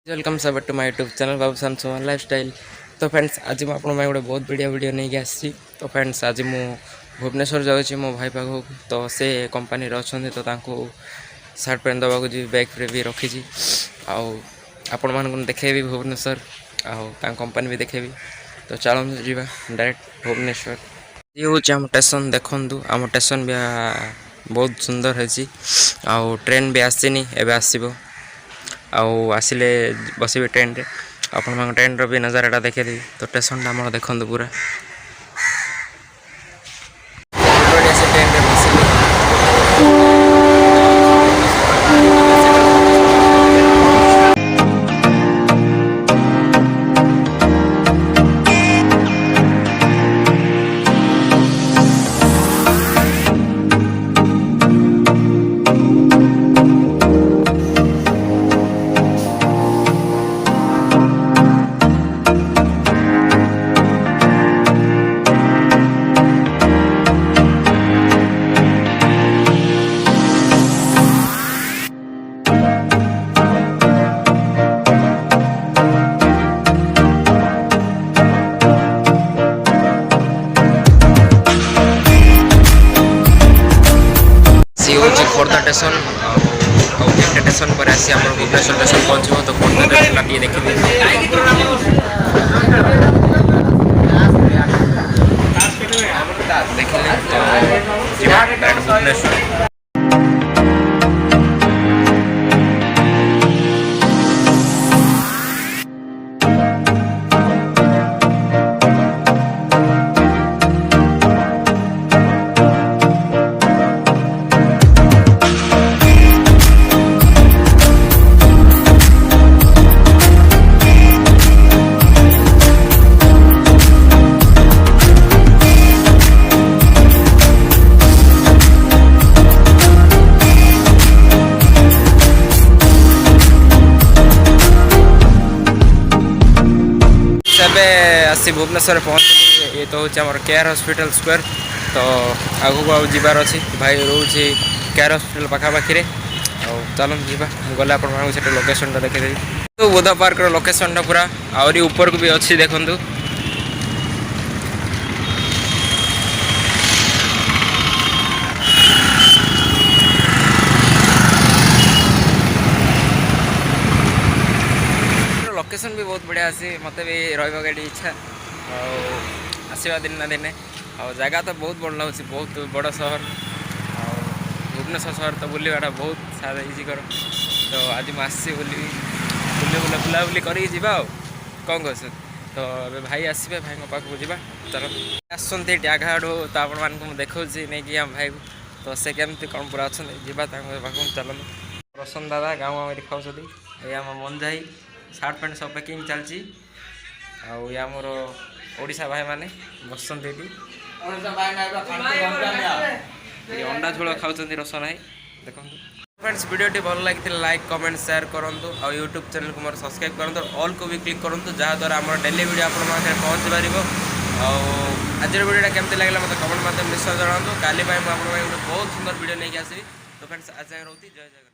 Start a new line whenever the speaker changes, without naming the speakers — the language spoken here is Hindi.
वेलकम सब to my YouTube channel Babushan Suman lifestyle. तो फ्रेंड्स आज मैं आपको गोटे बहुत बढ़िया वीडियो नहीं आसी। तो फ्रेंड्स आज मु भुवनेश्वर जाऊँगी मो भाई पाख तो से कंपनी अच्छा तो सार्ट पैंट दवाक जी बैग रे भी रखी आपण मान देखेबी भुवनेश्वर कंपनी भी देखेबी। तो चलते जी डायरेक्ट भुवनेश्वर। ये हूँ आम स्टेशन देखूँ आम स्टेशन भी बहुत सुंदर है। ट्रेन भी आसनी एवं आसो आसिले बसबे ट्रेन रे आपण ट्रेन रो भी नजारा देखेदेवी। तो स्टेशन आम देखु पूरा ट्रेन रे बसिली। खोर्धा स्टेशन स्टेशन पर आसी आम भुवनेश्वर स्टेशन पहुँचो। तो खोर्धा स्टेशन टी देखिए देखिए तो भुवनेश्वर। आसी भुवनेश्वर पहुँचली। ये तो हूँ आम केयर हॉस्पिटल स्क्वायर। तो आगू आउ जबार अच्छी भाई रोचे केयर हॉस्पिटल पाखापाखि। चलो जीवा गले आप लोकेशन देखीदेवी। तो बुधा पार्क लोकेशन पूरा आहरी ऊपर को भी अच्छी देखु। लोकेशन भी बहुत बढ़िया आसी मत भी रही इच्छा आसवा दिन ना दिने जगह तो बहुत बड़ लगुच बहुत बड़ सहर भुवनेश्वर सहर तो बुलवाटा बहुत सारा इजी कर। तो आज मुझे बुलाबुली कर कौन कह तो भाई आसवे भाई पाखक जा चलो आसती ट्याघाड़ तो आपण मानक देखा नहीं कि आम भाई को तो से केमती कौन पूरा अच्छा जावा पाख चलते। रोशन दादा गाँव गाँव खाऊँ ये आम मंजाई सार्ट पैंट सब पैकिंग चलती आमर ओडिशा भाई माने बसंत अंडा झोल खाऊँ रोशन भाई देखो। फ्रेंड्स वीडियो भल लगी लाइक कमेंट शेयर करूँ और यूट्यूब चैनल को मोर सब्सक्राइब करूँ ऑल को भी क्लिक करूँ जहाँद्वारा आम डेली वीडियो आप पहुँच पार। आज वीडियो केमती लगे मतलब कमेंट मध्यम निश्चय जनातु काली गोटे बहुत सुंदर वीडियो नहीं आसबि। तो फ्रेंड्स आज रोती जय जगन्नाथ।